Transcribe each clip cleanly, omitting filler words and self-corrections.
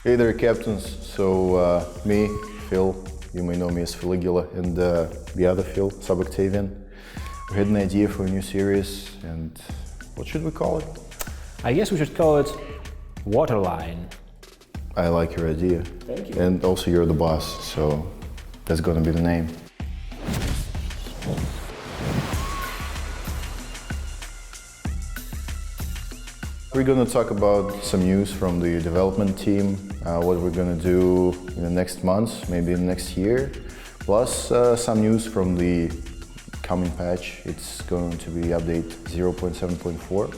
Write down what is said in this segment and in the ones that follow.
Hey there, captains. So me, Phil, you may know me as Filigula, and the other Phil, Sub-Octavian. We had an idea for a new series, and what should we call it? I guess we should call it Waterline. I like your idea. Thank you. And also you're the boss, so that's gonna be the name. We're going to talk about some news from the development team, what we're going to do in the next months, maybe in the next year, plus some news from the coming patch. It's going to be update 0.7.4.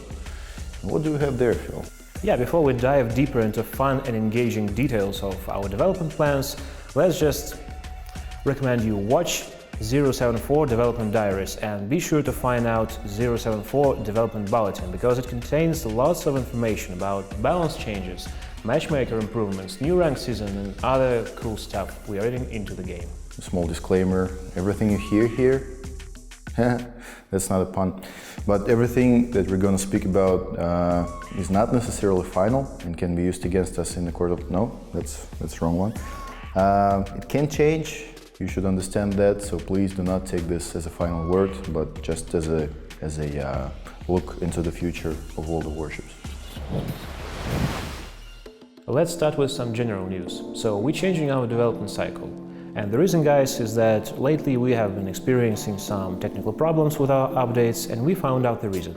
What do we have there, Phil? Yeah, before we dive deeper into fun and engaging details of our development plans, let's just recommend you watch 074 Development Diaries and be sure to find out 074 Development Bulletin because it contains lots of information about balance changes, matchmaker improvements, new rank season and other cool stuff we are adding into the game. A small disclaimer, everything you hear here, that's not a pun, but everything that we're going to speak about is not necessarily final and can be used against us in the court of... No, that's the wrong one. It can change. You should understand that, so please do not take this as a final word, but just as a look into the future of World of Warships. Let's start with some general news. So we're changing our development cycle. And the reason, guys, is that lately we have been experiencing some technical problems with our updates, and we found out the reason.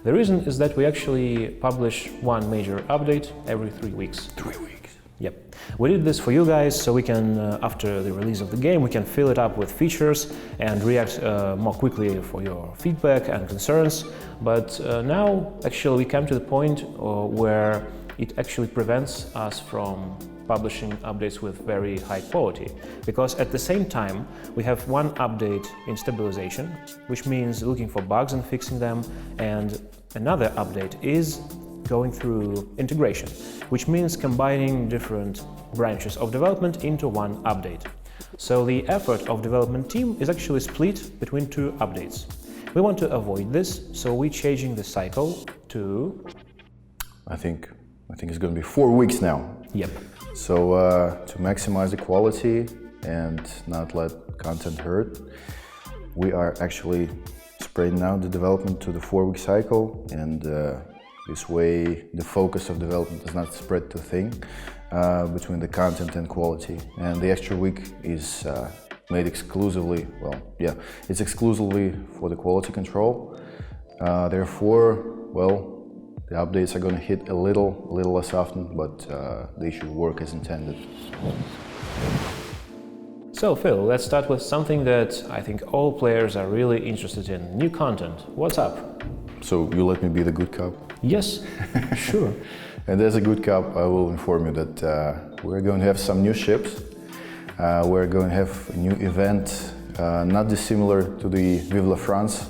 The reason is that we actually publish one major update every 3 weeks. 3 weeks. Yep. We did this for you guys so we can, after the release of the game, we can fill it up with features and react more quickly for your feedback and concerns. But now, actually, we come to the point where it actually prevents us from publishing updates with very high quality. Because at the same time, we have one update in stabilization, which means looking for bugs and fixing them, and another update is going through integration, which means combining different branches of development into one update. So the effort of development team is actually split between two updates. We want to avoid this, so we're changing the cycle to... I think it's going to be 4 weeks now. Yep. So to maximize the quality and not let content hurt, we are actually spreading out the development to the 4-week cycle, and this way the focus of development does not spread too thin between the content and quality. And the extra week is made exclusively, it's exclusively for the quality control. Therefore, the updates are going to hit a little less often, but they should work as intended. So Phil, let's start with something that I think all players are really interested in, new content. What's up? So you let me be the good cop? Yes, sure. And as a good cop, I will inform you that we're going to have some new ships. We're going to have a new event, not dissimilar to the Vive la France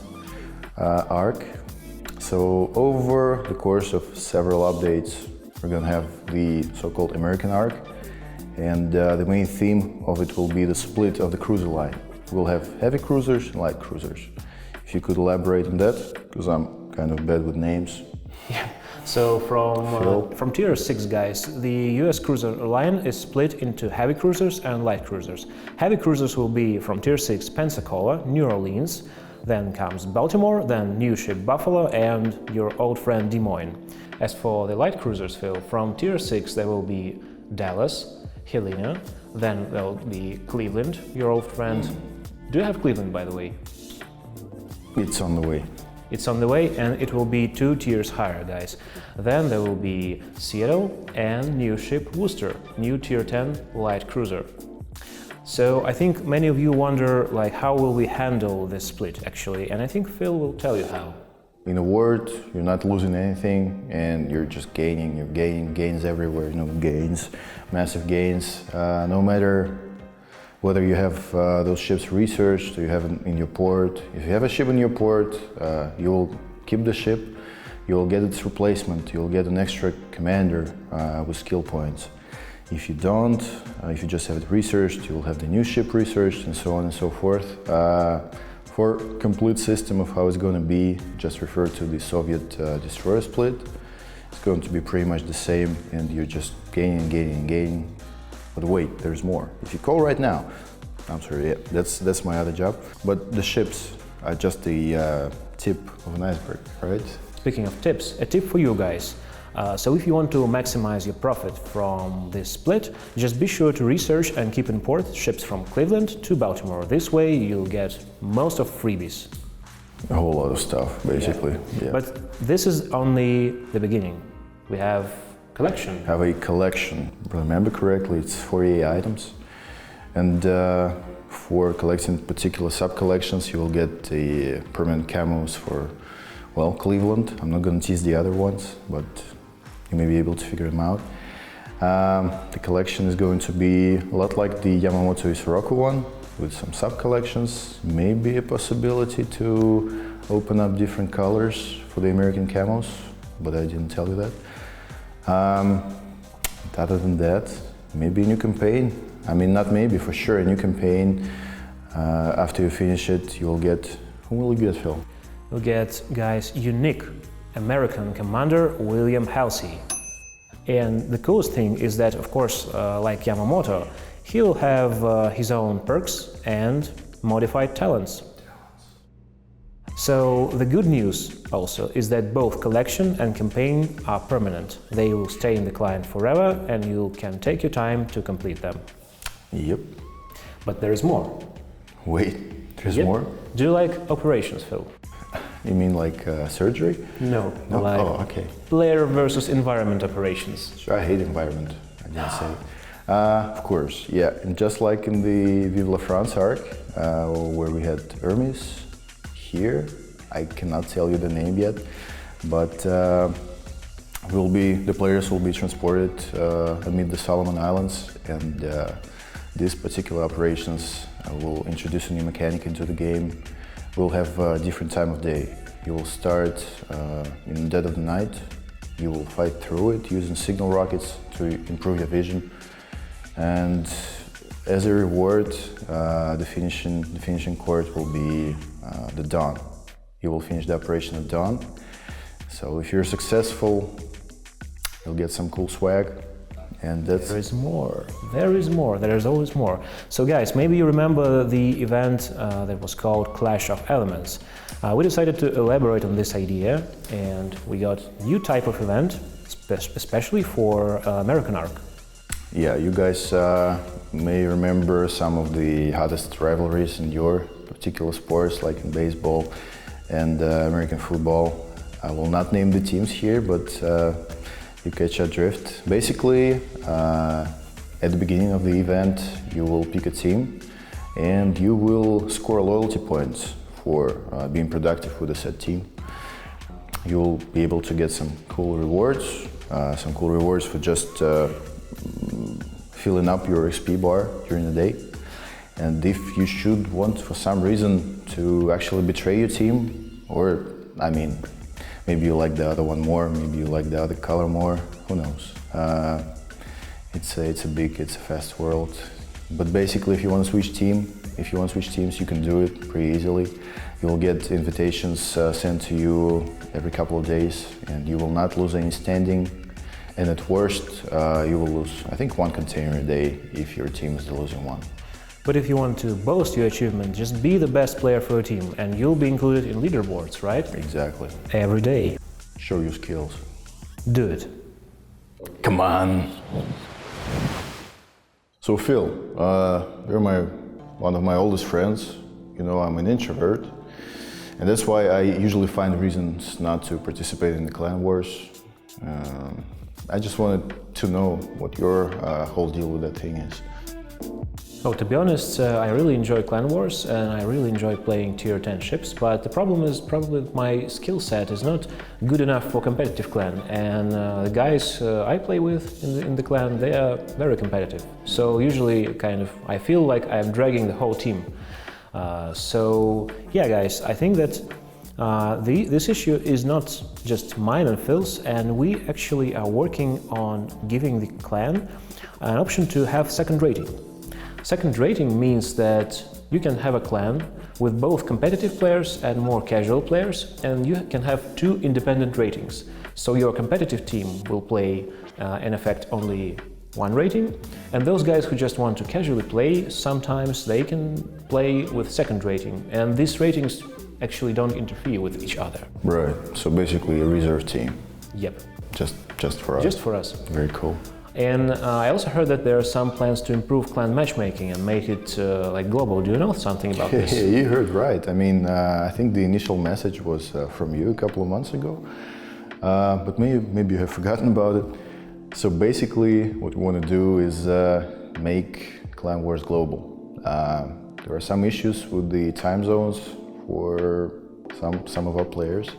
arc. So over the course of several updates, we're going to have the so-called American arc. And the main theme of it will be the split of the cruiser line. We'll have heavy cruisers and light cruisers. If you could elaborate on that, because I'm kind of bad with names. Yeah. So from tier 6, guys, the US cruiser line is split into heavy cruisers and light cruisers. Heavy cruisers will be from tier 6 Pensacola, New Orleans, then comes Baltimore, then new ship Buffalo, and your old friend Des Moines. As for the light cruisers, Phil, from tier 6 there will be Dallas, Helena, then there will be Cleveland, your old friend. Do you have Cleveland, by the way? It's on the way. It's on the way, and it will be 2 tiers higher, guys. Then there will be Seattle and new ship Worcester, new tier 10 light cruiser. So I think many of you wonder, like, how will we handle this split actually? And I think Phil will tell you how. In a word, you're not losing anything, and you're just gaining. You're gaining gains everywhere. Gains, massive gains. No matter whether you have those ships researched or you have them in your port. If you have a ship in your port, you will keep the ship, you will get its replacement, you'll get an extra commander with skill points. If you don't, if you just have it researched, you'll have the new ship researched and so on and so forth. For complete system of how it's going to be, just refer to the Soviet destroyer split. it's going to be pretty much the same, and you're just gaining. But wait, there's more. If you call right now, I'm sorry, yeah, that's my other job. But the ships are just the tip of an iceberg, right? Speaking of tips, a tip for you guys. So if you want to maximize your profit from this split, just be sure to research and keep in port ships from Cleveland to Baltimore. This way you'll get most of freebies. A whole lot of stuff, basically. Yeah. But this is only the beginning. We have collection. Have a collection. Remember correctly, it's 48 items. And for collecting particular sub-collections, you will get the permanent camos for, well, Cleveland. I'm not going to tease the other ones, but you may be able to figure them out. The collection is going to be a lot like the Yamamoto Isoroku one, with some sub-collections, maybe a possibility to open up different colors for the American camos, but I didn't tell you that. Other than that, maybe a new campaign. I mean, not maybe, for sure, a new campaign. After you finish it, you'll get... Who will you get, Phil? You'll get, guys, unique American Commander William Halsey. And the coolest thing is that, of course, like Yamamoto, he'll have his own perks and modified talents. So the good news also is that both collection and campaign are permanent. They will stay in the client forever and you can take your time to complete them. Yep. But there is more. Wait, there's Yep. more? Do you like operations, Phil? You mean like surgery? No, No? like Oh, okay. player versus environment operations. Sure, I hate environment. I didn't say it. Of course, yeah. And just like in the Vive la France arc, where we had Hermes, here, I cannot tell you the name yet, but the players will be transported amid the Solomon Islands, and these particular operations will introduce a new mechanic into the game. We'll have a different time of day. You will start in the dead of the night. You will fight through it using signal rockets to improve your vision, and as a reward, the finishing court will be the dawn. You will finish the operation at dawn. So if you're successful, you'll get some cool swag, and that's... There is more. There is more. There is always more. So guys, maybe you remember the event that was called Clash of Elements. We decided to elaborate on this idea, and we got a new type of event, especially for American arc. Yeah, you guys may remember some of the hottest rivalries in your particular sports, like in baseball and American football. I will not name the teams here, but you catch a drift. Basically, at the beginning of the event, you will pick a team and you will score loyalty points for being productive with a set team. You'll be able to get some cool rewards for just filling up your XP bar during the day. And if you should want, for some reason, to actually betray your team, or, I mean, maybe you like the other one more, maybe you like the other color more, who knows. It's a fast world. But basically, if you want to switch teams, you can do it pretty easily. You'll get invitations sent to you every couple of days, and you will not lose any standing. And at worst, you will lose, I think, one container a day if your team is the losing one. But if you want to boast your achievement, just be the best player for your team and you'll be included in leaderboards, right? Exactly. Every day. Show your skills. Do it. Come on. So Phil, you're one of my oldest friends. You know, I'm an introvert. And that's why I usually find reasons not to participate in the clan wars. I just wanted to know what your whole deal with that thing is. Oh, to be honest, I really enjoy clan wars and I really enjoy playing tier 10 ships, but the problem is probably my skill set is not good enough for competitive clan, and the guys I play with in the clan, they are very competitive. So usually I feel like I'm dragging the whole team. So yeah, guys, I think that this issue is not just mine and Phil's, and we actually are working on giving the clan an option to have second rating. Second rating means that you can have a clan with both competitive players and more casual players, and you can have two independent ratings. So your competitive team will play, in effect, only one rating, and those guys who just want to casually play, sometimes they can play with second rating, and these ratings actually don't interfere with each other. Right, so basically a reserve team. Yep. Just for us. Just for us. Very cool. And I also heard that there are some plans to improve clan matchmaking and make it like global. Do you know something about this? Yeah, you heard right. I mean, I think the initial message was from you a couple of months ago, but maybe you have forgotten about it. So basically, what we want to do is make Clan Wars global. There are some issues with the time zones for some of our players.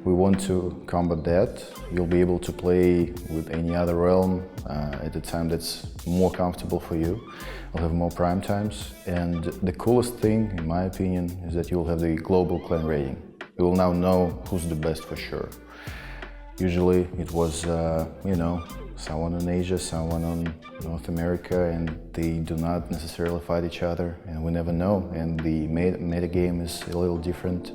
We want to combat that. You'll be able to play with any other realm at a time that's more comfortable for you. We'll have more prime times. And the coolest thing, in my opinion, is that you'll have the global clan rating. You will now know who's the best for sure. Usually it was, someone in Asia, someone on North America, and they do not necessarily fight each other, and we never know. And the meta game is a little different.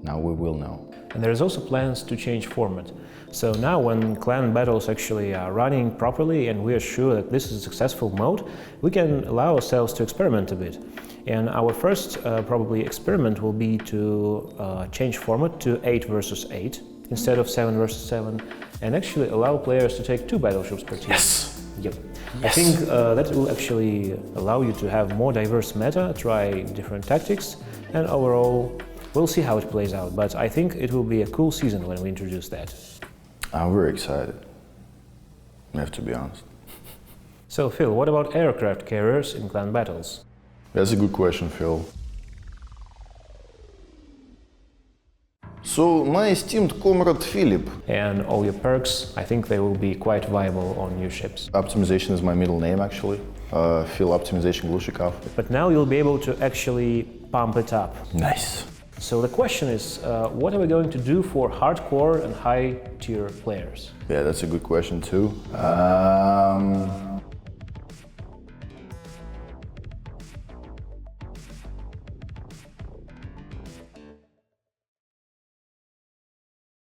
Now we will know. And there's also plans to change format. So now when clan battles actually are running properly and we are sure that this is a successful mode, we can allow ourselves to experiment a bit. And our first probably experiment will be to change format to 8 versus 8 instead of 7 versus 7, and actually allow players to take 2 battleships per team. Yes! Yep. Yes. I think that will actually allow you to have more diverse meta, try different tactics, and overall we'll see how it plays out, but I think it will be a cool season when we introduce that. I'm very excited. I have to be honest. So Phil, what about aircraft carriers in clan battles? That's a good question, Phil. So, my esteemed comrade Philip. And all your perks, I think they will be quite viable on your ships. Optimization is my middle name, actually. Phil Optimization Glushikov. But now you'll be able to actually pump it up. Nice. So the question is, what are we going to do for hardcore and high-tier players? Yeah, that's a good question too.